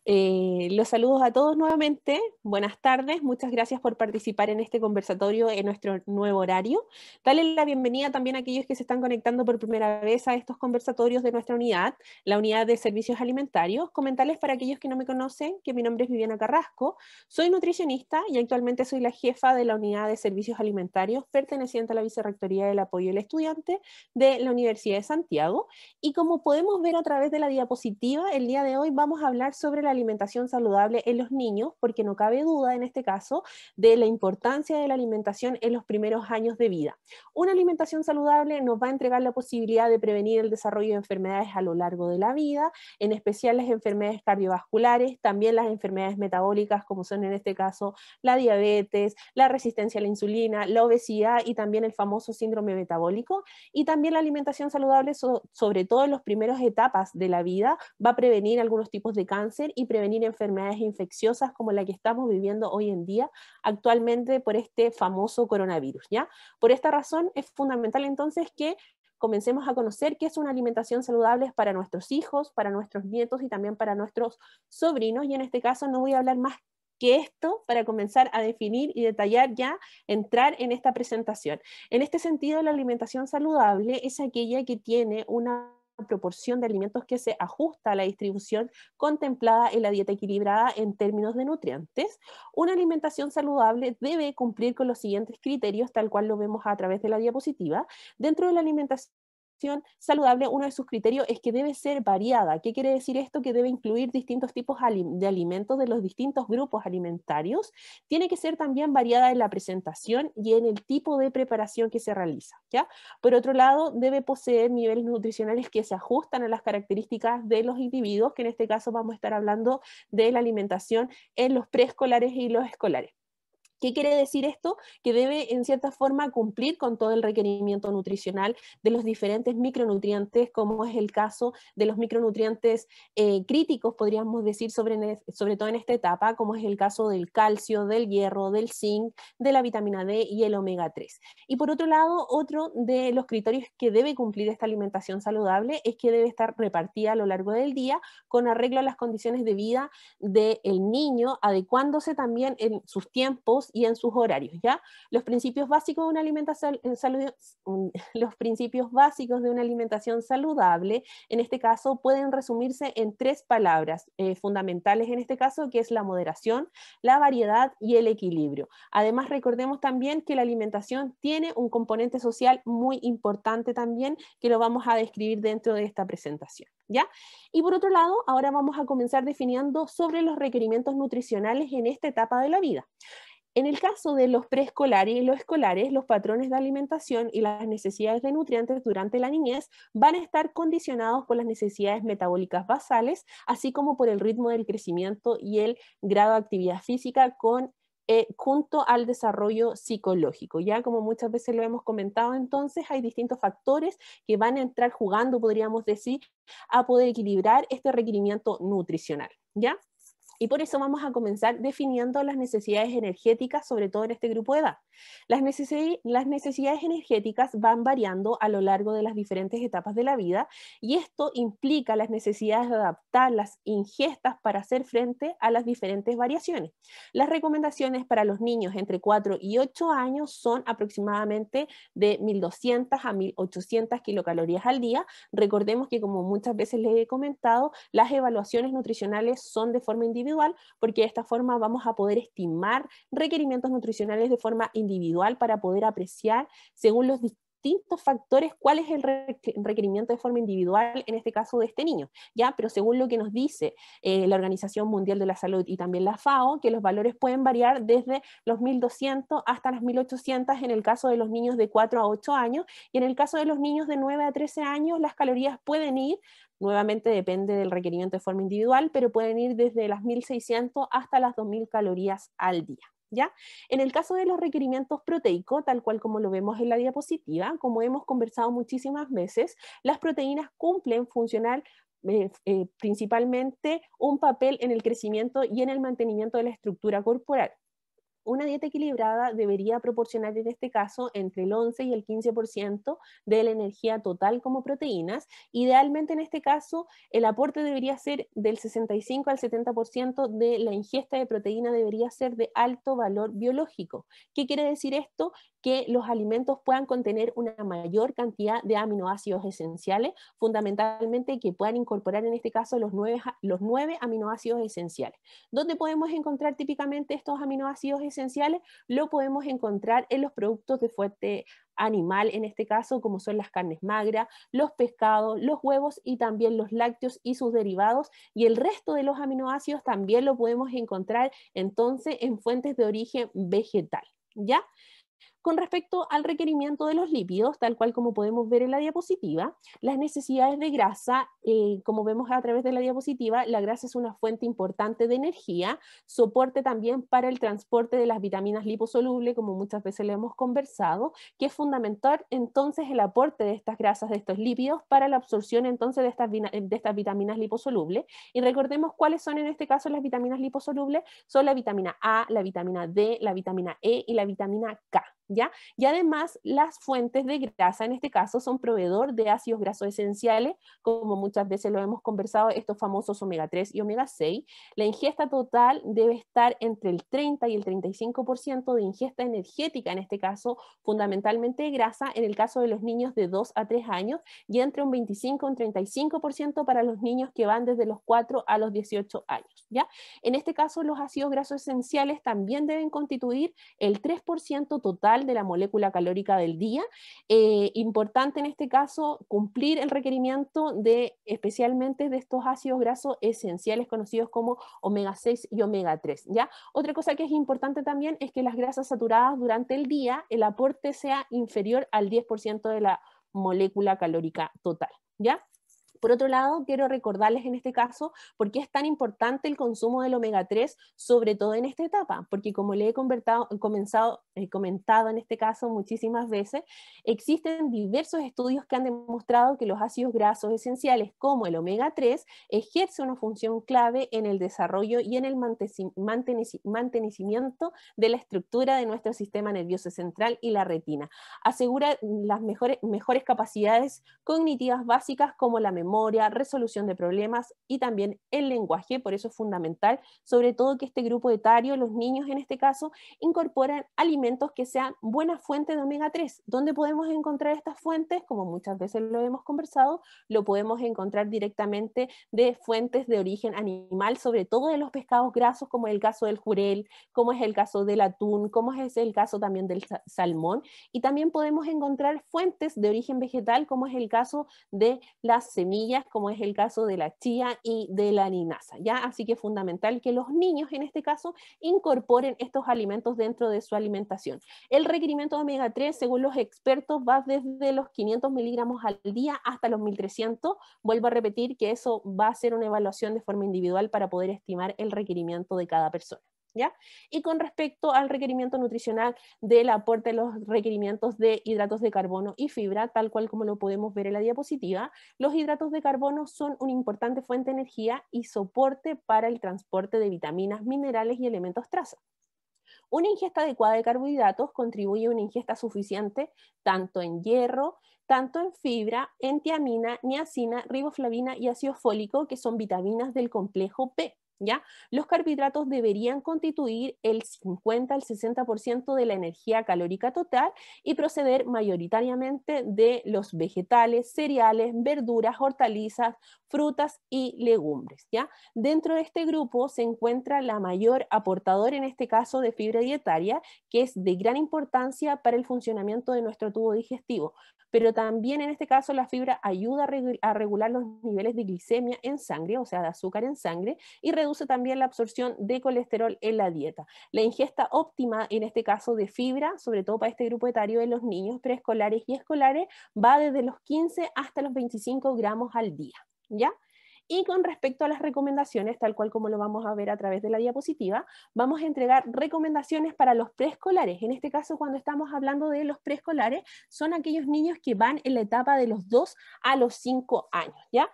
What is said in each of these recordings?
Los saludos a todos nuevamente, buenas tardes, muchas gracias por participar en este conversatorio en nuestro nuevo horario. Dale la bienvenida también a aquellos que se están conectando por primera vez a estos conversatorios de nuestra unidad, la unidad de servicios alimentarios. Comentarles para aquellos que no me conocen que mi nombre es Viviana Carrasco, soy nutricionista y actualmente soy la jefa de la unidad de servicios alimentarios perteneciente a la Vicerrectoría del Apoyo al Estudiante de la Universidad de Santiago. Y como podemos ver a través de la diapositiva, el día de hoy vamos a hablar sobre la alimentación saludable en los niños, porque no cabe duda en este caso de la importancia de la alimentación en los primeros años de vida. Una alimentación saludable nos va a entregar la posibilidad de prevenir el desarrollo de enfermedades a lo largo de la vida, en especial las enfermedades cardiovasculares, también las enfermedades metabólicas, como son en este caso la diabetes, la resistencia a la insulina, la obesidad y también el famoso síndrome metabólico. Y también la alimentación saludable, sobre todo en las primeras etapas de la vida, va a prevenir algunos tipos de cáncer y prevenir enfermedades infecciosas como la que estamos viviendo hoy en día actualmente por este famoso coronavirus, ¿ya? Por esta razón es fundamental entonces que comencemos a conocer qué es una alimentación saludable para nuestros hijos, para nuestros nietos y también para nuestros sobrinos, y en este caso no voy a hablar más que esto para comenzar a definir y detallar ya, entrar en esta presentación. En este sentido, la alimentación saludable es aquella que tiene una proporción de alimentos que se ajusta a la distribución contemplada en la dieta equilibrada en términos de nutrientes. Una alimentación saludable debe cumplir con los siguientes criterios, tal cual lo vemos a través de la diapositiva. Dentro de la alimentación saludable, uno de sus criterios es que debe ser variada. ¿Qué quiere decir esto? Que debe incluir distintos tipos de alimentos de los distintos grupos alimentarios. Tiene que ser también variada en la presentación y en el tipo de preparación que se realiza, ¿ya? Por otro lado, debe poseer niveles nutricionales que se ajustan a las características de los individuos, que en este caso vamos a estar hablando de la alimentación en los preescolares y los escolares. ¿Qué quiere decir esto? Que debe, en cierta forma, cumplir con todo el requerimiento nutricional de los diferentes micronutrientes, como es el caso de los micronutrientes críticos, podríamos decir, sobre todo en esta etapa, como es el caso del calcio, del hierro, del zinc, de la vitamina D y el omega 3. Y por otro lado, otro de los criterios que debe cumplir esta alimentación saludable es que debe estar repartida a lo largo del día con arreglo a las condiciones de vida del niño, adecuándose también en sus tiempos y en sus horarios, ¿ya? Los principios básicos de una alimentación los principios básicos de una alimentación saludable, en este caso, pueden resumirse en tres palabras fundamentales en este caso, que es la moderación, la variedad y el equilibrio. Además, recordemos también que la alimentación tiene un componente social muy importante también, que lo vamos a describir dentro de esta presentación, ¿ya? Y por otro lado, ahora vamos a comenzar definiendo sobre los requerimientos nutricionales en esta etapa de la vida. En el caso de los preescolares y los escolares, los patrones de alimentación y las necesidades de nutrientes durante la niñez van a estar condicionados por las necesidades metabólicas basales, así como por el ritmo del crecimiento y el grado de actividad física junto al desarrollo psicológico. Ya como muchas veces lo hemos comentado, entonces hay distintos factores que van a entrar jugando, podríamos decir, a poder equilibrar este requerimiento nutricional, ¿ya? Y por eso vamos a comenzar definiendo las necesidades energéticas, sobre todo en este grupo de edad. Las necesidades energéticas van variando a lo largo de las diferentes etapas de la vida, y esto implica las necesidades de adaptar las ingestas para hacer frente a las diferentes variaciones. Las recomendaciones para los niños entre 4 y 8 años son aproximadamente de 1.200 a 1.800 kilocalorías al día. Recordemos que, como muchas veces les he comentado, las evaluaciones nutricionales son de forma individual, porque de esta forma vamos a poder estimar requerimientos nutricionales de forma individual para poder apreciar según los distintos factores cuál es el requerimiento de forma individual, en este caso de este niño, ¿ya? Pero según lo que nos dice la Organización Mundial de la Salud y también la FAO, que los valores pueden variar desde los 1.200 hasta las 1.800 en el caso de los niños de 4 a 8 años, y en el caso de los niños de 9 a 13 años las calorías pueden ir, nuevamente depende del requerimiento de forma individual, pero pueden ir desde las 1.600 hasta las 2.000 calorías al día, ¿ya? En el caso de los requerimientos proteicos, tal cual como lo vemos en la diapositiva, como hemos conversado muchísimas veces, las proteínas cumplen funcional principalmente un papel en el crecimiento y en el mantenimiento de la estructura corporal. una dieta equilibrada debería proporcionar en este caso entre el 11 y el 15% de la energía total como proteínas. Idealmente en este caso el aporte debería ser del 65 al 70% de la ingesta de proteína debería ser de alto valor biológico. ¿Qué quiere decir esto? Que los alimentos puedan contener una mayor cantidad de aminoácidos esenciales, fundamentalmente que puedan incorporar en este caso los 9 aminoácidos esenciales. ¿Dónde podemos encontrar típicamente estos aminoácidos esenciales? Lo podemos encontrar en los productos de fuente animal, en este caso, como son las carnes magras, los pescados, los huevos y también los lácteos y sus derivados, y el resto de los aminoácidos también lo podemos encontrar entonces en fuentes de origen vegetal, ¿ya? Con respecto al requerimiento de los lípidos, tal cual como podemos ver en la diapositiva, las necesidades de grasa, como vemos a través de la diapositiva, la grasa es una fuente importante de energía, soporte también para el transporte de las vitaminas liposolubles, como muchas veces le hemos conversado, que es fundamental entonces el aporte de estas grasas, de estos lípidos, para la absorción entonces de estas vitaminas liposolubles. Y recordemos cuáles son en este caso las vitaminas liposolubles, son la vitamina A, la vitamina D, la vitamina E y la vitamina K. ¿Ya? Y además las fuentes de grasa en este caso son proveedor de ácidos grasos esenciales, como muchas veces lo hemos conversado, estos famosos omega 3 y omega 6. La ingesta total debe estar entre el 30 y el 35% de ingesta energética, en este caso fundamentalmente de grasa, en el caso de los niños de 2 a 3 años, y entre un 25 y un 35% para los niños que van desde los 4 a los 18 años. ¿Ya? En este caso los ácidos grasos esenciales también deben constituir el 3% total de la molécula calórica del día. Importante en este caso cumplir el requerimiento de especialmente de estos ácidos grasos esenciales conocidos como omega 6 y omega 3. ¿Ya? Otra cosa que es importante también es que las grasas saturadas durante el día, el aporte sea inferior al 10% de la molécula calórica total. ¿Ya? Por otro lado, quiero recordarles en este caso por qué es tan importante el consumo del omega 3, sobre todo en esta etapa, porque como le he comentado en este caso muchísimas veces, existen diversos estudios que han demostrado que los ácidos grasos esenciales como el omega 3 ejerce una función clave en el desarrollo y en el mantenimiento de la estructura de nuestro sistema nervioso central y la retina. Asegura las mejores capacidades cognitivas básicas como la memoria, resolución de problemas y también el lenguaje. Por eso es fundamental, sobre todo que este grupo etario, los niños en este caso, incorporan alimentos que sean buena fuente de omega 3. ¿Dónde podemos encontrar estas fuentes? Como muchas veces lo hemos conversado, lo podemos encontrar directamente de fuentes de origen animal, sobre todo de los pescados grasos, como es el caso del jurel, como es el caso del atún, como es el caso también del salmón, y también podemos encontrar fuentes de origen vegetal, como es el caso de las semillas, como es el caso de la chía y de la linaza, ¿ya? Así que es fundamental que los niños en este caso incorporen estos alimentos dentro de su alimentación. El requerimiento de omega 3, según los expertos, va desde los 500 miligramos al día hasta los 1300. Vuelvo a repetir que eso va a ser una evaluación de forma individual para poder estimar el requerimiento de cada persona. ¿Ya? Y con respecto al requerimiento nutricional del aporte de los requerimientos de hidratos de carbono y fibra, tal cual como lo podemos ver en la diapositiva, los hidratos de carbono son una importante fuente de energía y soporte para el transporte de vitaminas, minerales y elementos traza. Una ingesta adecuada de carbohidratos contribuye a una ingesta suficiente tanto en hierro, tanto en fibra, en tiamina, niacina, riboflavina y ácido fólico, que son vitaminas del complejo B. ¿Ya? Los carbohidratos deberían constituir el 50 al 60% de la energía calórica total y proceder mayoritariamente de los vegetales, cereales, verduras, hortalizas, frutas y legumbres. ¿Ya? Dentro de este grupo se encuentra la mayor aportadora, en este caso, de fibra dietaria, que es de gran importancia para el funcionamiento de nuestro tubo digestivo. Pero también en este caso la fibra ayuda a regular los niveles de glicemia en sangre, o sea, de azúcar en sangre, y reduce también la absorción de colesterol en la dieta. La ingesta óptima, en este caso de fibra, sobre todo para este grupo etario de los niños preescolares y escolares, va desde los 15 hasta los 25 gramos al día, ¿ya? Y con respecto a las recomendaciones, tal cual como lo vamos a ver a través de la diapositiva, vamos a entregar recomendaciones para los preescolares. En este caso, cuando estamos hablando de los preescolares, son aquellos niños que van en la etapa de los 2 a los 5 años, ¿ya?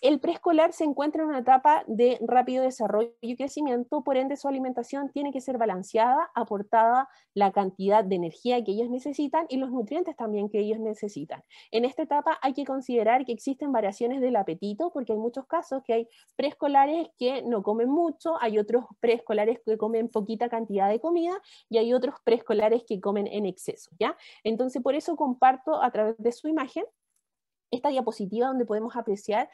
El preescolar se encuentra en una etapa de rápido desarrollo y crecimiento, por ende su alimentación tiene que ser balanceada, aportada la cantidad de energía que ellos necesitan y los nutrientes también que ellos necesitan. En esta etapa hay que considerar que existen variaciones del apetito, porque hay muchos casos que hay preescolares que no comen mucho, hay otros preescolares que comen poquita cantidad de comida y hay otros preescolares que comen en exceso, ¿ya? Entonces, por eso comparto a través de su imagen esta diapositiva donde podemos apreciar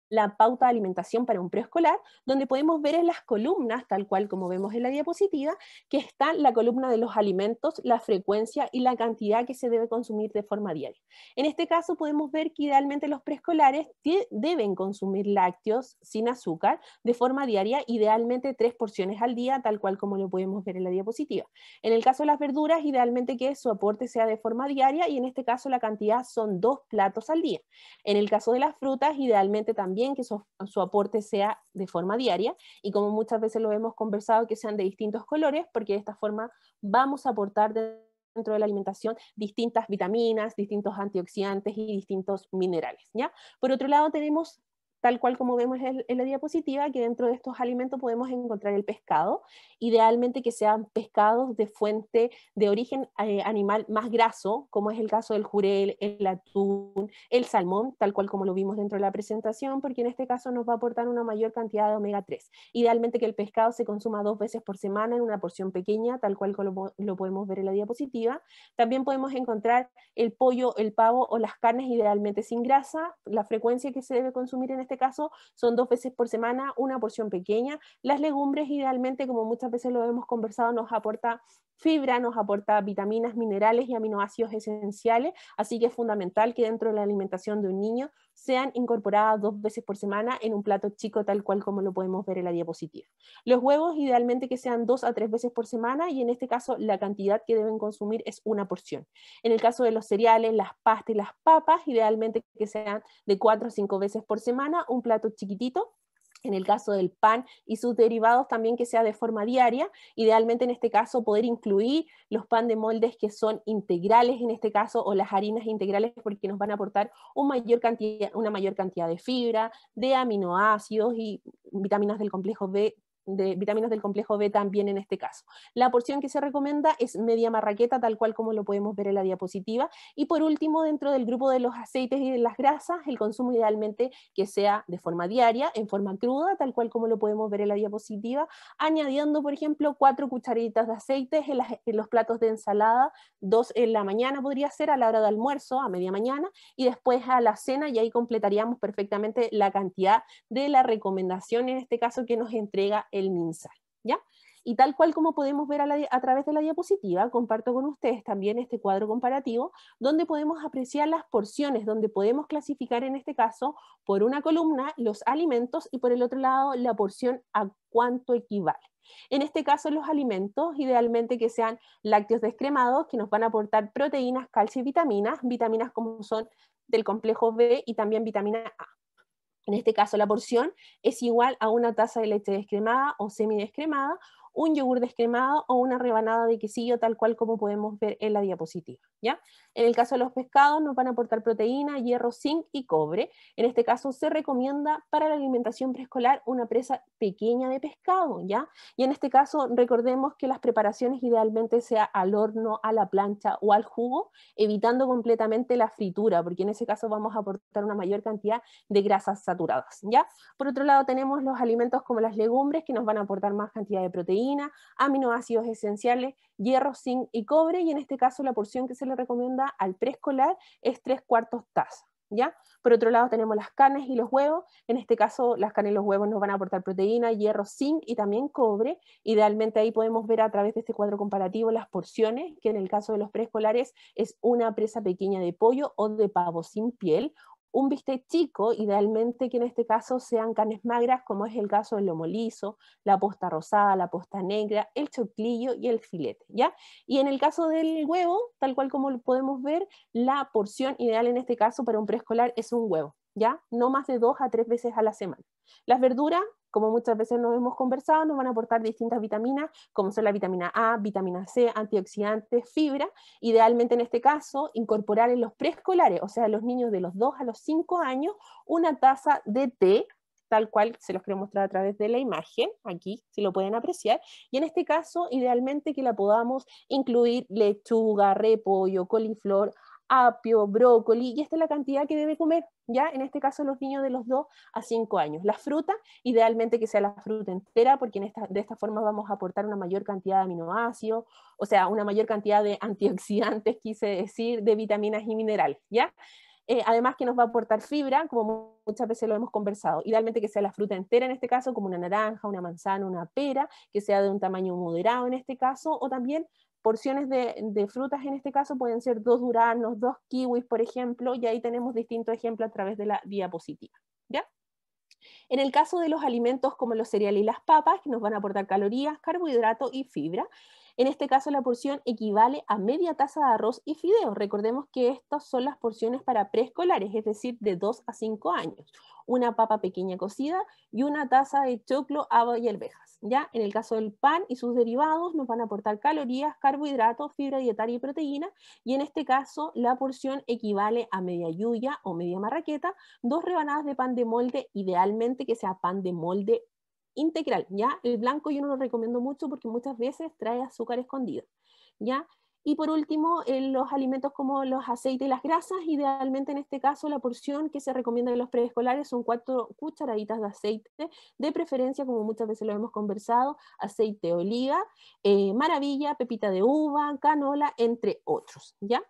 la pauta de alimentación para un preescolar, donde podemos ver en las columnas, tal cual como vemos en la diapositiva, que está la columna de los alimentos, la frecuencia y la cantidad que se debe consumir de forma diaria. En este caso podemos ver que idealmente los preescolares deben consumir lácteos sin azúcar de forma diaria, idealmente 3 porciones al día, tal cual como lo podemos ver en la diapositiva. En el caso de las verduras, idealmente que su aporte sea de forma diaria y en este caso la cantidad son 2 platos al día. En el caso de las frutas, idealmente también que su aporte sea de forma diaria y como muchas veces lo hemos conversado, que sean de distintos colores, porque de esta forma vamos a aportar dentro de la alimentación distintas vitaminas, distintos antioxidantes y distintos minerales, ¿ya? Por otro lado tenemos, tal cual como vemos en la diapositiva, que dentro de estos alimentos podemos encontrar el pescado, idealmente que sean pescados de fuente de origen animal más graso, como es el caso del jurel, el atún, el salmón, tal cual como lo vimos dentro de la presentación, porque en este caso nos va a aportar una mayor cantidad de omega 3. Idealmente que el pescado se consuma 2 veces por semana en una porción pequeña, tal cual como lo podemos ver en la diapositiva. También podemos encontrar el pollo, el pavo o las carnes idealmente sin grasa. La frecuencia que se debe consumir en este caso son 2 veces por semana, una porción pequeña. Las legumbres idealmente, como muchas veces lo hemos conversado, nos aporta fibra, nos aporta vitaminas, minerales y aminoácidos esenciales, así que es fundamental que dentro de la alimentación de un niño sean incorporadas 2 veces por semana en un plato chico, tal cual como lo podemos ver en la diapositiva. Los huevos idealmente que sean 2 a 3 veces por semana y en este caso la cantidad que deben consumir es una porción. En el caso de los cereales, las pastas y las papas, idealmente que sean de 4 a 5 veces por semana, un plato chiquitito. En el caso del pan y sus derivados también que sea de forma diaria, idealmente en este caso poder incluir los pan de moldes que son integrales en este caso o las harinas integrales porque nos van a aportar una mayor cantidad de fibra, de aminoácidos y vitaminas del complejo B, también en este caso. La porción que se recomienda es media marraqueta, tal cual como lo podemos ver en la diapositiva. Y por último, dentro del grupo de los aceites y de las grasas, el consumo idealmente que sea de forma diaria, en forma cruda, tal cual como lo podemos ver en la diapositiva, añadiendo, por ejemplo, 4 cucharaditas de aceites en los platos de ensalada, 2 en la mañana podría ser, a la hora de almuerzo, a media mañana, y después a la cena, y ahí completaríamos perfectamente la cantidad de la recomendación, en este caso, que nos entrega el MinSal, ¿ya? Y tal cual como podemos ver a través de la diapositiva, comparto con ustedes también este cuadro comparativo, donde podemos apreciar las porciones, donde podemos clasificar en este caso, por una columna, los alimentos y por el otro lado, la porción a cuánto equivale. En este caso, los alimentos, idealmente que sean lácteos descremados, que nos van a aportar proteínas, calcio y vitaminas como son del complejo B y también vitamina A. En este caso, la porción es igual a una taza de leche descremada o semidescremada, un yogur descremado o una rebanada de quesillo, tal cual como podemos ver en la diapositiva, ¿ya? En el caso de los pescados nos van a aportar proteína, hierro, zinc y cobre. En este caso se recomienda para la alimentación preescolar una presa pequeña de pescado, ¿ya? Y en este caso recordemos que las preparaciones idealmente sea al horno, a la plancha o al jugo, evitando completamente la fritura, porque en ese caso vamos a aportar una mayor cantidad de grasas saturadas, ¿ya? Por otro lado tenemos los alimentos como las legumbres que nos van a aportar más cantidad de proteína, aminoácidos esenciales, hierro, zinc y cobre, y en este caso la porción que se le recomienda al preescolar es 3/4 taza, ¿ya? Por otro lado tenemos las carnes y los huevos, en este caso las carnes y los huevos nos van a aportar proteína, hierro, zinc y también cobre. Idealmente ahí podemos ver a través de este cuadro comparativo las porciones, que en el caso de los preescolares es una presa pequeña de pollo o de pavo sin piel, un bistec chico, idealmente que en este caso sean carnes magras, como es el caso del lomo liso, la posta rosada, la posta negra, el choclillo y el filete, ¿ya? Y en el caso del huevo, tal cual como lo podemos ver, la porción ideal en este caso para un preescolar es un huevo, ¿ya? No más de 2 a 3 veces a la semana. Las verduras, como muchas veces nos hemos conversado, nos van a aportar distintas vitaminas, como son la vitamina A, vitamina C, antioxidantes, fibra. Idealmente en este caso, incorporar en los preescolares, o sea, los niños de los 2 a los 5 años, una taza de té, tal cual se los quiero mostrar a través de la imagen, aquí, si lo pueden apreciar, y en este caso, idealmente que la podamos incluir lechuga, repollo, coliflor, apio, brócoli, y esta es la cantidad que debe comer, ya en este caso los niños de los 2 a 5 años. Las frutas, idealmente que sea la fruta entera, porque de esta forma vamos a aportar una mayor cantidad de aminoácidos, o sea, una mayor cantidad de antioxidantes, quise decir, de vitaminas y minerales, ¿ya? Además que nos va a aportar fibra, como muchas veces lo hemos conversado. Idealmente que sea la fruta entera en este caso, como una naranja, una manzana, una pera, que sea de un tamaño moderado en este caso, o también porciones de frutas en este caso pueden ser 2 duranos, 2 kiwis, por ejemplo, y ahí tenemos distintos ejemplos a través de la diapositiva, ¿ya? En el caso de los alimentos como los cereales y las papas, que nos van a aportar calorías, carbohidratos y fibra, en este caso la porción equivale a media taza de arroz y fideos. Recordemos que estas son las porciones para preescolares, es decir, de 2 a 5 años. Una papa pequeña cocida y una taza de choclo, haba y arvejas. ¿Ya? En el caso del pan y sus derivados nos van a aportar calorías, carbohidratos, fibra dietaria y proteína, y en este caso la porción equivale a media yuya o media marraqueta, 2 rebanadas de pan de molde, idealmente que sea pan de molde integral, ¿ya? El blanco yo no lo recomiendo mucho porque muchas veces trae azúcar escondido, ¿ya? Y por último, los alimentos como los aceites y las grasas, idealmente en este caso la porción que se recomienda en los preescolares son 4 cucharaditas de aceite, de preferencia, como muchas veces lo hemos conversado, aceite de oliva, maravilla, pepita de uva, canola, entre otros, ¿ya?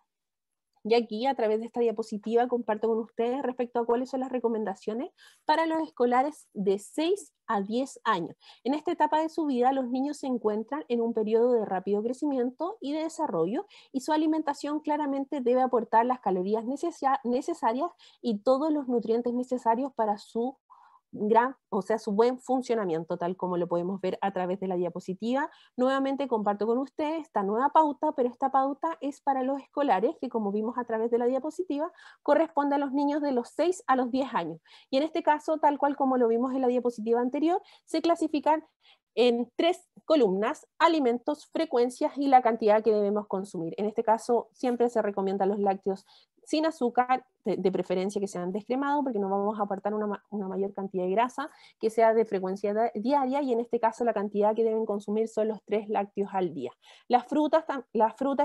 Y aquí, a través de esta diapositiva, comparto con ustedes respecto a cuáles son las recomendaciones para los escolares de 6 a 10 años. En esta etapa de su vida, los niños se encuentran en un periodo de rápido crecimiento y de desarrollo, y su alimentación claramente debe aportar las calorías necesarias y todos los nutrientes necesarios para su su buen funcionamiento, tal como lo podemos ver a través de la diapositiva. Nuevamente comparto con ustedes esta nueva pauta, pero esta pauta es para los escolares, que como vimos a través de la diapositiva, corresponde a los niños de los 6 a los 10 años. Y en este caso, tal cual como lo vimos en la diapositiva anterior, se clasifican en 3 columnas: alimentos, frecuencias y la cantidad que debemos consumir. En este caso, siempre se recomiendan los lácteos sin azúcar, de preferencia que sean descremados, porque no vamos a aportar una mayor cantidad de grasa, que sea de frecuencia diaria, y en este caso la cantidad que deben consumir son los 3 lácteos al día. Las frutas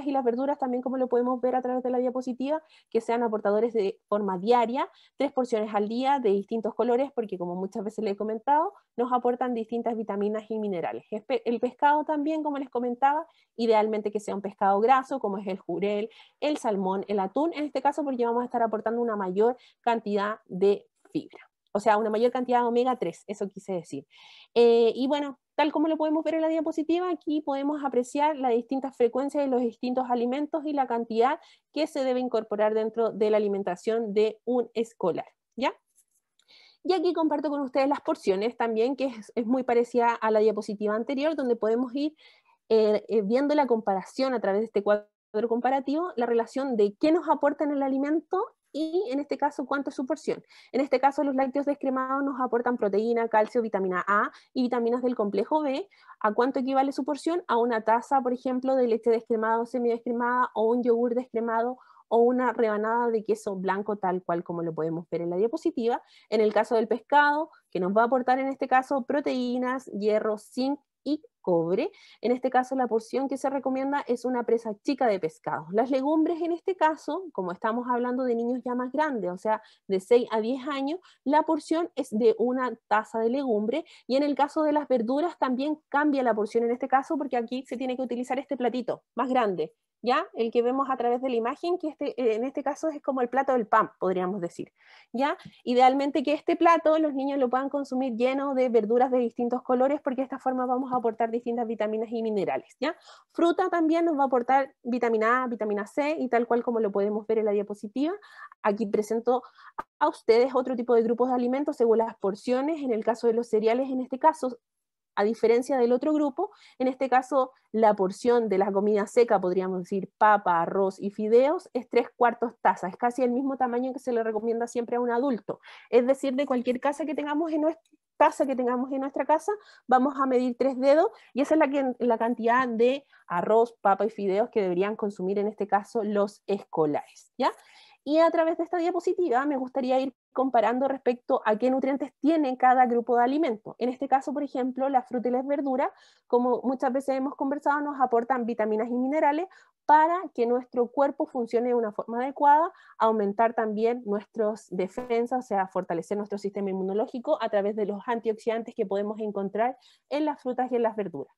y las verduras también, como lo podemos ver a través de la diapositiva, que sean aportadores de forma diaria, 3 porciones al día de distintos colores, porque como muchas veces les he comentado, nos aportan distintas vitaminas y minerales. El pescado también, como les comentaba, idealmente que sea un pescado graso, como es el jurel, el salmón, el atún, en este caso porque vamos a estar aportando una mayor cantidad de fibra, o sea, una mayor cantidad de omega 3, eso quise decir. Y bueno, tal como lo podemos ver en la diapositiva, aquí podemos apreciar las distintas frecuencias de los distintos alimentos y la cantidad que se debe incorporar dentro de la alimentación de un escolar, ¿ya? Y aquí comparto con ustedes las porciones también, que es muy parecida a la diapositiva anterior, donde podemos ir viendo la comparación a través de este cuadro comparativo, la relación de qué nos aporta en el alimento y en este caso cuánto es su porción. En este caso los lácteos descremados nos aportan proteína, calcio, vitamina A y vitaminas del complejo B. ¿A cuánto equivale su porción? A una taza, por ejemplo, de leche descremada o semidescremada, o un yogur descremado, o una rebanada de queso blanco, tal cual como lo podemos ver en la diapositiva. En el caso del pescado, que nos va a aportar en este caso proteínas, hierro, zinc y cobre. En este caso la porción que se recomienda es una presa chica de pescado. Las legumbres en este caso, como estamos hablando de niños ya más grandes, o sea, de 6 a 10 años, la porción es de una taza de legumbre, y en el caso de las verduras también cambia la porción en este caso, porque aquí se tiene que utilizar este platito más grande, ¿ya? El que vemos a través de la imagen, que en este caso es como el plato del pan, podríamos decir, ¿ya? Idealmente que este plato los niños lo puedan consumir lleno de verduras de distintos colores, porque de esta forma vamos a aportar distintas vitaminas y minerales, ¿ya? Fruta también nos va a aportar vitamina A, vitamina C, y tal cual como lo podemos ver en la diapositiva. Aquí presento a ustedes otro tipo de grupos de alimentos según las porciones. En el caso de los cereales, en este caso, A diferencia del otro grupo, en este caso la porción de la comida seca, podríamos decir papa, arroz y fideos, es 3/4 taza, es casi el mismo tamaño que se le recomienda siempre a un adulto. Es decir, de cualquier taza que tengamos en nuestra casa, vamos a medir 3 dedos y esa es la cantidad de arroz, papa y fideos que deberían consumir en este caso los escolares, ¿ya? Y a través de esta diapositiva me gustaría ir comparando respecto a qué nutrientes tiene cada grupo de alimentos. En este caso, por ejemplo, las frutas y las verduras, como muchas veces hemos conversado, nos aportan vitaminas y minerales para que nuestro cuerpo funcione de una forma adecuada, aumentar también nuestras defensas, o sea, fortalecer nuestro sistema inmunológico a través de los antioxidantes que podemos encontrar en las frutas y en las verduras.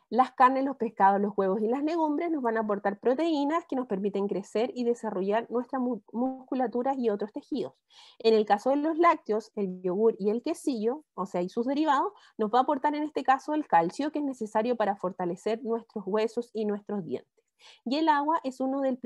Las carnes, los pescados, los huevos y las legumbres nos van a aportar proteínas que nos permiten crecer y desarrollar nuestra musculatura y otros tejidos. En el caso de los lácteos, el yogur y el quesillo, o sea, y sus derivados, nos va a aportar en este caso el calcio que es necesario para fortalecer nuestros huesos y nuestros dientes. Y el agua es uno de los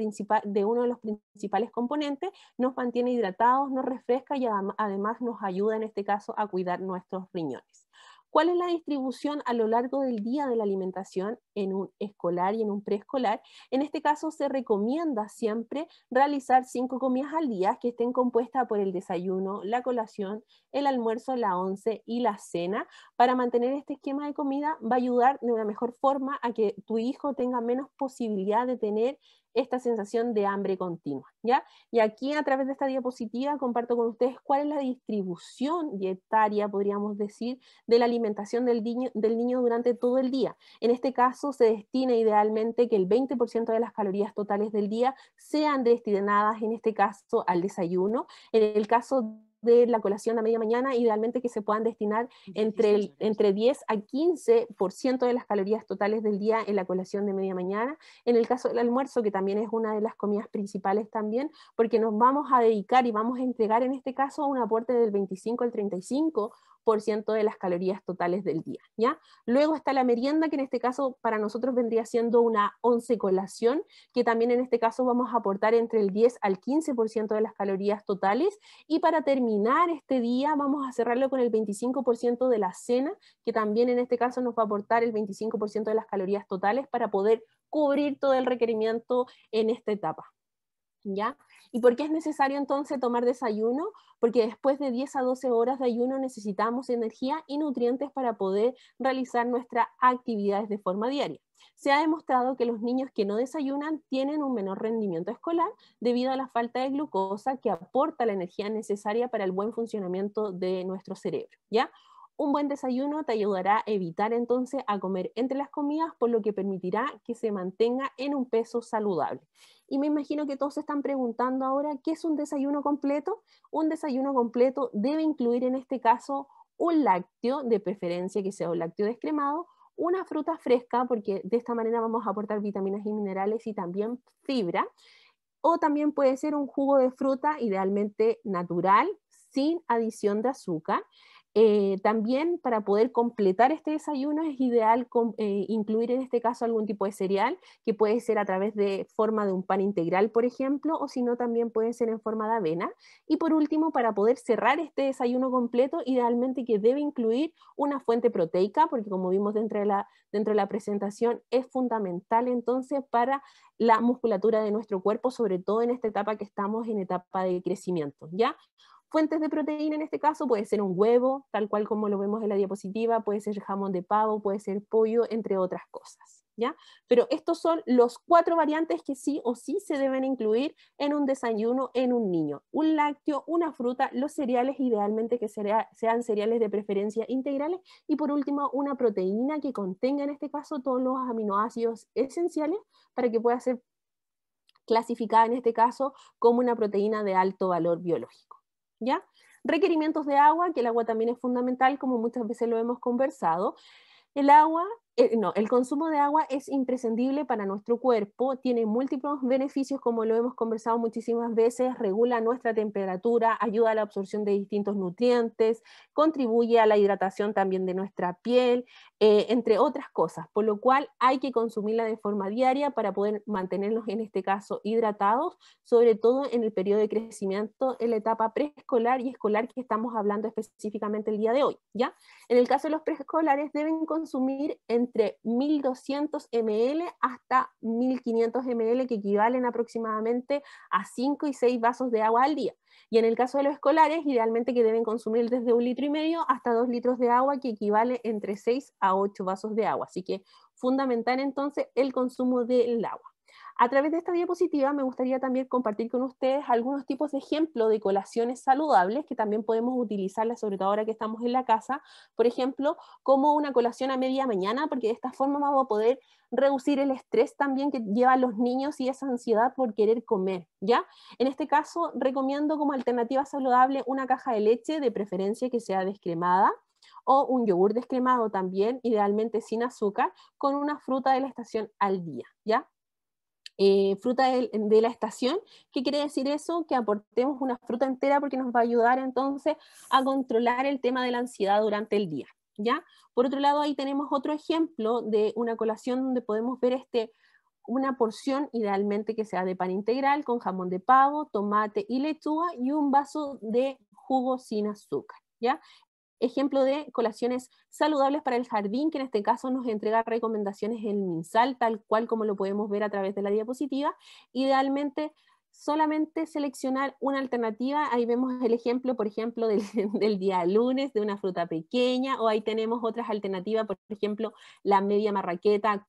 principales componentes, nos mantiene hidratados, nos refresca y además nos ayuda en este caso a cuidar nuestros riñones. ¿Cuál es la distribución a lo largo del día de la alimentación en un escolar y en un preescolar? En este caso se recomienda siempre realizar 5 comidas al día que estén compuestas por el desayuno, la colación, el almuerzo, la once y la cena. Para mantener este esquema de comida va a ayudar de una mejor forma a que tu hijo tenga menos posibilidad de tener esta sensación de hambre continua, ¿ya? Y aquí a través de esta diapositiva comparto con ustedes cuál es la distribución dietaria, podríamos decir, de la alimentación del niño durante todo el día. En este caso se destina idealmente que el 20% de las calorías totales del día sean destinadas en este caso al desayuno. En el caso de la colación a media mañana, idealmente que se puedan destinar entre 10 a 15% de las calorías totales del día en la colación de media mañana. En el caso del almuerzo, que también es una de las comidas principales también, porque nos vamos a dedicar y vamos a entregar en este caso un aporte del 25 al 35% de las calorías totales del día, ¿ya? Luego está la merienda, que en este caso para nosotros vendría siendo una once colación, que también en este caso vamos a aportar entre el 10 al 15% de las calorías totales, y para terminar este día vamos a cerrarlo con el 25% de la cena, que también en este caso nos va a aportar el 25% de las calorías totales para poder cubrir todo el requerimiento en esta etapa, ¿ya? ¿Y por qué es necesario entonces tomar desayuno? Porque después de 10 a 12 horas de ayuno necesitamos energía y nutrientes para poder realizar nuestras actividades de forma diaria. Se ha demostrado que los niños que no desayunan tienen un menor rendimiento escolar debido a la falta de glucosa que aporta la energía necesaria para el buen funcionamiento de nuestro cerebro, ¿ya? Un buen desayuno te ayudará a evitar entonces a comer entre las comidas, por lo que permitirá que se mantenga en un peso saludable. Y me imagino que todos se están preguntando ahora, ¿qué es un desayuno completo? Un desayuno completo debe incluir en este caso un lácteo, de preferencia que sea un lácteo descremado, una fruta fresca, porque de esta manera vamos a aportar vitaminas y minerales y también fibra, o también puede ser un jugo de fruta, idealmente natural, sin adición de azúcar. También para poder completar este desayuno es ideal incluir en este caso algún tipo de cereal, que puede ser a través de forma de un pan integral, por ejemplo, o si no también puede ser en forma de avena. Y por último, para poder cerrar este desayuno completo, idealmente que debe incluir una fuente proteica, porque como vimos dentro de la presentación, es fundamental entonces para la musculatura de nuestro cuerpo, sobre todo en esta etapa que estamos en etapa de crecimiento, ¿ya? Fuentes de proteína en este caso puede ser un huevo, tal cual como lo vemos en la diapositiva, puede ser jamón de pavo, puede ser pollo, entre otras cosas, ¿ya? Pero estos son los 4 variantes que sí o sí se deben incluir en un desayuno en un niño. Un lácteo, una fruta, los cereales idealmente que sean cereales de preferencia integrales, y por último una proteína que contenga en este caso todos los aminoácidos esenciales para que pueda ser clasificada en este caso como una proteína de alto valor biológico, ¿ya? Requerimientos de agua, que el agua también es fundamental, como muchas veces lo hemos conversado. El agua No, el consumo de agua es imprescindible para nuestro cuerpo, tiene múltiples beneficios, como lo hemos conversado muchísimas veces, regula nuestra temperatura, ayuda a la absorción de distintos nutrientes, contribuye a la hidratación también de nuestra piel, entre otras cosas, por lo cual hay que consumirla de forma diaria para poder mantenernos, en este caso, hidratados, sobre todo en el periodo de crecimiento, en la etapa preescolar y escolar que estamos hablando específicamente el día de hoy, ¿ya? En el caso de los preescolares deben consumir entre 1.200 ml hasta 1.500 ml, que equivalen aproximadamente a 5 y 6 vasos de agua al día. Y en el caso de los escolares, idealmente que deben consumir desde 1,5 litros hasta 2 litros de agua, que equivale entre 6 a 8 vasos de agua. Así que fundamental entonces el consumo del agua. A través de esta diapositiva me gustaría también compartir con ustedes algunos tipos de ejemplos de colaciones saludables que también podemos utilizarlas, sobre todo ahora que estamos en la casa, por ejemplo, como una colación a media mañana, porque de esta forma vamos a poder reducir el estrés también que llevan los niños y esa ansiedad por querer comer, ¿ya? En este caso, recomiendo como alternativa saludable una caja de leche, de preferencia que sea descremada, o un yogur descremado también, idealmente sin azúcar, con una fruta de la estación al día, ¿ya? Fruta de la estación. ¿Qué quiere decir eso? Que aportemos una fruta entera, porque nos va a ayudar entonces a controlar el tema de la ansiedad durante el día, ¿ya? Por otro lado, ahí tenemos otro ejemplo de una colación donde podemos ver una porción idealmente que sea de pan integral con jamón de pavo, tomate y lechuga y un vaso de jugo sin azúcar, ¿ya? Ejemplo de colaciones saludables para el jardín, que en este caso nos entrega recomendaciones en MinSal, tal cual como lo podemos ver a través de la diapositiva. Idealmente, solamente seleccionar una alternativa. Ahí vemos el ejemplo, por ejemplo, del, del día lunes, de una fruta pequeña, o ahí tenemos otras alternativas, por ejemplo, la media marraqueta,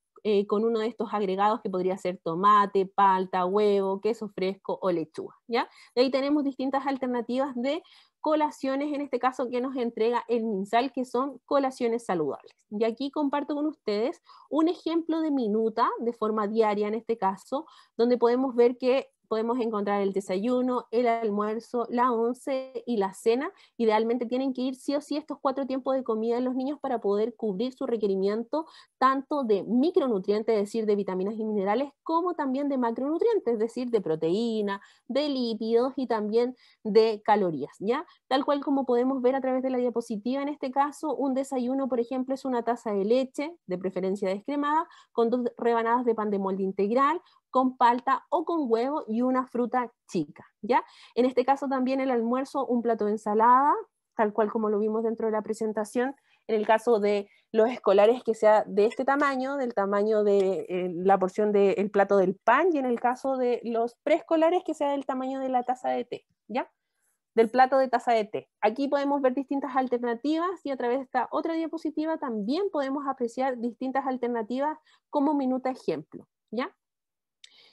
con uno de estos agregados que podría ser tomate, palta, huevo, queso fresco o lechuga, ¿ya? De ahí tenemos distintas alternativas de colaciones, en este caso que nos entrega el MinSal, que son colaciones saludables. Y aquí comparto con ustedes un ejemplo de minuta, de forma diaria en este caso, donde podemos ver que podemos encontrar el desayuno, el almuerzo, la once y la cena. Idealmente tienen que ir sí o sí estos 4 tiempos de comida en los niños para poder cubrir su requerimiento tanto de micronutrientes, es decir, de vitaminas y minerales, como también de macronutrientes, es decir, de proteína, de lípidos y también de calorías, ¿ya? Tal cual como podemos ver a través de la diapositiva, en este caso, un desayuno, por ejemplo, es una taza de leche, de preferencia descremada, con 2 rebanadas de pan de molde integral, con palta o con huevo y una fruta chica, ¿ya? En este caso también el almuerzo, un plato de ensalada, tal cual como lo vimos dentro de la presentación. En el caso de los escolares, que sea de este tamaño, del tamaño de la porción del plato del pan, y en el caso de los preescolares, que sea del tamaño de la taza de té, ¿ya? Del plato de taza de té. Aquí podemos ver distintas alternativas, y a través de esta otra diapositiva también podemos apreciar distintas alternativas como minuta ejemplo, ¿ya?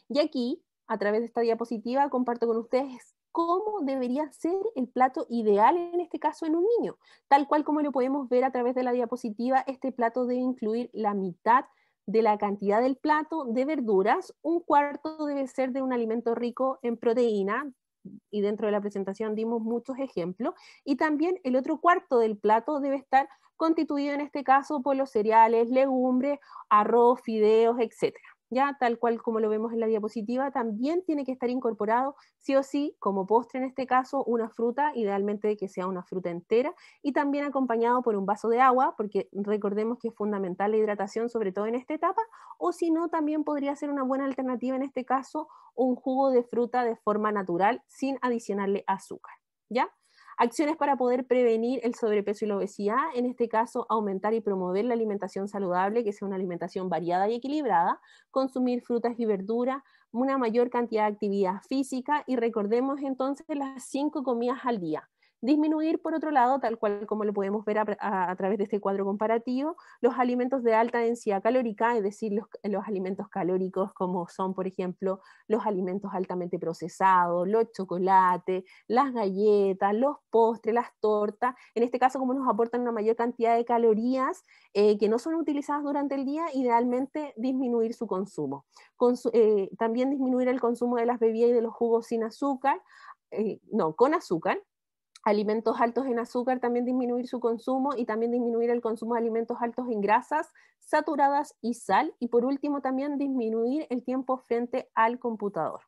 Y aquí, a través de esta diapositiva, comparto con ustedes cómo debería ser el plato ideal, en este caso en un niño. Tal cual como lo podemos ver a través de la diapositiva, este plato debe incluir la mitad de la cantidad del plato de verduras, un cuarto debe ser de un alimento rico en proteína, y dentro de la presentación dimos muchos ejemplos, y también el otro cuarto del plato debe estar constituido en este caso por los cereales, legumbres, arroz, fideos, etc. Ya tal cual como lo vemos en la diapositiva, también tiene que estar incorporado sí o sí como postre, en este caso, una fruta, idealmente que sea una fruta entera, y también acompañado por un vaso de agua, porque recordemos que es fundamental la hidratación, sobre todo en esta etapa, o si no, también podría ser una buena alternativa en este caso un jugo de fruta de forma natural sin adicionarle azúcar, ¿ya? Acciones para poder prevenir el sobrepeso y la obesidad, en este caso aumentar y promover la alimentación saludable, que sea una alimentación variada y equilibrada, consumir frutas y verduras, una mayor cantidad de actividad física, y recordemos entonces las 5 comidas al día. Disminuir, por otro lado, tal cual como lo podemos ver a través de este cuadro comparativo, los alimentos de alta densidad calórica, es decir, los alimentos calóricos como son, por ejemplo, los alimentos altamente procesados, los chocolates, las galletas, los postres, las tortas, en este caso como nos aportan una mayor cantidad de calorías que no son utilizadas durante el día, idealmente disminuir su consumo. También disminuir el consumo de las bebidas y de los jugos sin azúcar, no, con azúcar, alimentos altos en azúcar, también disminuir su consumo y también disminuir el consumo de alimentos altos en grasas saturadas y sal. Y por último, también disminuir el tiempo frente al computador.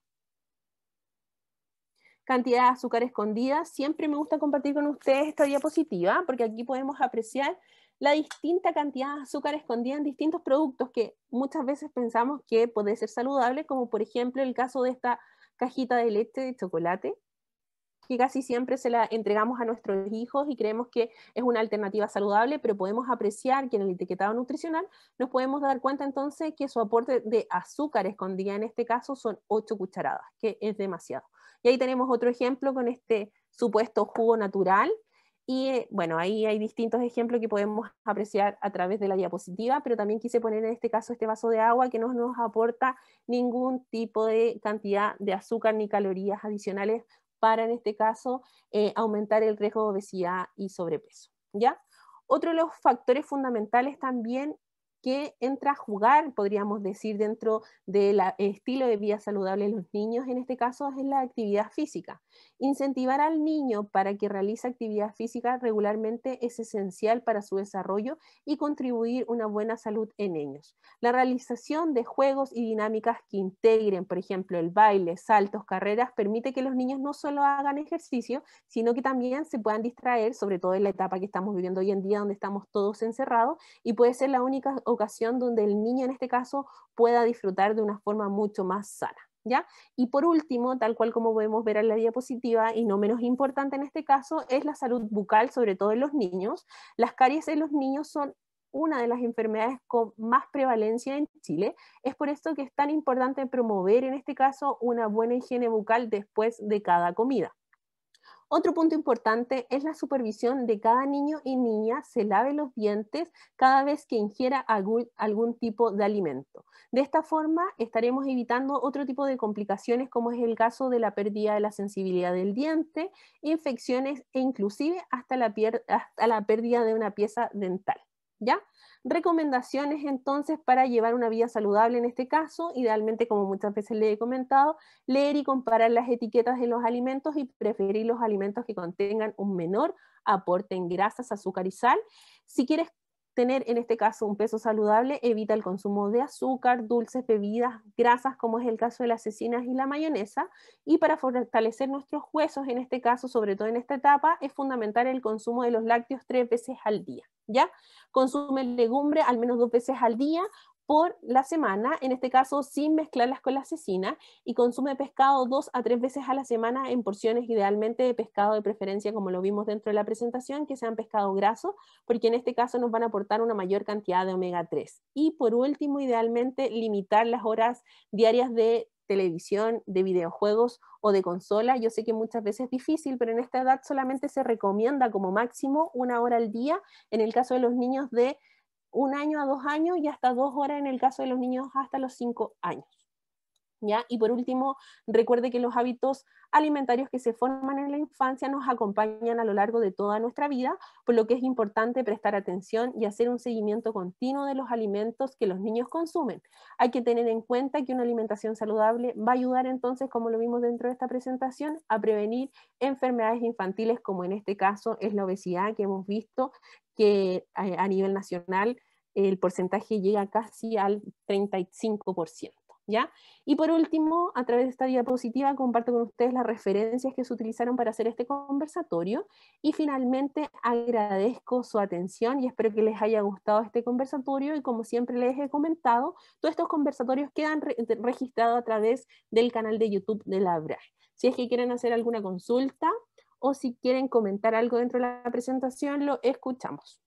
Cantidad de azúcar escondida. Siempre me gusta compartir con ustedes esta diapositiva porque aquí podemos apreciar la distinta cantidad de azúcar escondida en distintos productos que muchas veces pensamos que puede ser saludable, como por ejemplo el caso de esta cajita de leche de chocolate, que casi siempre se la entregamos a nuestros hijos y creemos que es una alternativa saludable, pero podemos apreciar que en el etiquetado nutricional nos podemos dar cuenta entonces que su aporte de azúcar escondida en este caso son 8 cucharadas, que es demasiado. Y ahí tenemos otro ejemplo con este supuesto jugo natural. Y bueno, ahí hay distintos ejemplos que podemos apreciar a través de la diapositiva, pero también quise poner en este caso este vaso de agua que no nos aporta ningún tipo de cantidad de azúcar ni calorías adicionales para, en este caso, aumentar el riesgo de obesidad y sobrepeso, ¿ya? Otro de los factores fundamentales también que entra a jugar, podríamos decir, dentro del estilo de vida saludable de los niños, en este caso, es la actividad física. Incentivar al niño para que realice actividad física regularmente es esencial para su desarrollo y contribuir a una buena salud en ellos. La realización de juegos y dinámicas que integren, por ejemplo, el baile, saltos, carreras, permite que los niños no solo hagan ejercicio, sino que también se puedan distraer, sobre todo en la etapa que estamos viviendo hoy en día, donde estamos todos encerrados, y puede ser la única ocasión donde el niño en este caso pueda disfrutar de una forma mucho más sana. ¿Ya? Y por último, tal cual como podemos ver en la diapositiva, y no menos importante en este caso, es la salud bucal, sobre todo en los niños. Las caries en los niños son una de las enfermedades con más prevalencia en Chile. Es por esto que es tan importante promover en este caso una buena higiene bucal después de cada comida. Otro punto importante es la supervisión de cada niño y niña se lave los dientes cada vez que ingiera algún tipo de alimento. De esta forma estaremos evitando otro tipo de complicaciones como es el caso de la pérdida de la sensibilidad del diente, infecciones e inclusive hasta la pérdida de una pieza dental. ¿Ya? Recomendaciones entonces para llevar una vida saludable en este caso, idealmente como muchas veces le he comentado, leer y comparar las etiquetas de los alimentos y preferir los alimentos que contengan un menor aporte en grasas, azúcar y sal. Si quieres tener en este caso un peso saludable, evita el consumo de azúcar, dulces, bebidas, grasas, como es el caso de las cecinas y la mayonesa. Y para fortalecer nuestros huesos, en este caso, sobre todo en esta etapa, es fundamental el consumo de los lácteos 3 veces al día. ¿Ya? Consume legumbre al menos 2 veces al día por la semana, en este caso sin mezclarlas con la cecina, y consume pescado 2 a 3 veces a la semana en porciones idealmente de pescado de preferencia, como lo vimos dentro de la presentación, que sean pescado graso, porque en este caso nos van a aportar una mayor cantidad de omega 3. Y por último, idealmente limitar las horas diarias de televisión, de videojuegos o de consola. Yo sé que muchas veces es difícil, pero en esta edad solamente se recomienda como máximo 1 hora al día, en el caso de los niños de 1 año a 2 años y hasta 2 horas en el caso de los niños hasta los 5 años. ¿Ya? Y por último, recuerde que los hábitos alimentarios que se forman en la infancia nos acompañan a lo largo de toda nuestra vida, por lo que es importante prestar atención y hacer un seguimiento continuo de los alimentos que los niños consumen. Hay que tener en cuenta que una alimentación saludable va a ayudar entonces, como lo vimos dentro de esta presentación, a prevenir enfermedades infantiles, como en este caso es la obesidad, que hemos visto que a nivel nacional el porcentaje llega casi al 35%. ¿Ya? Y por último, a través de esta diapositiva comparto con ustedes las referencias que se utilizaron para hacer este conversatorio y finalmente agradezco su atención y espero que les haya gustado este conversatorio y como siempre les he comentado, todos estos conversatorios quedan registrados a través del canal de YouTube de la ABRAE. Si es que quieren hacer alguna consulta o si quieren comentar algo dentro de la presentación, lo escuchamos.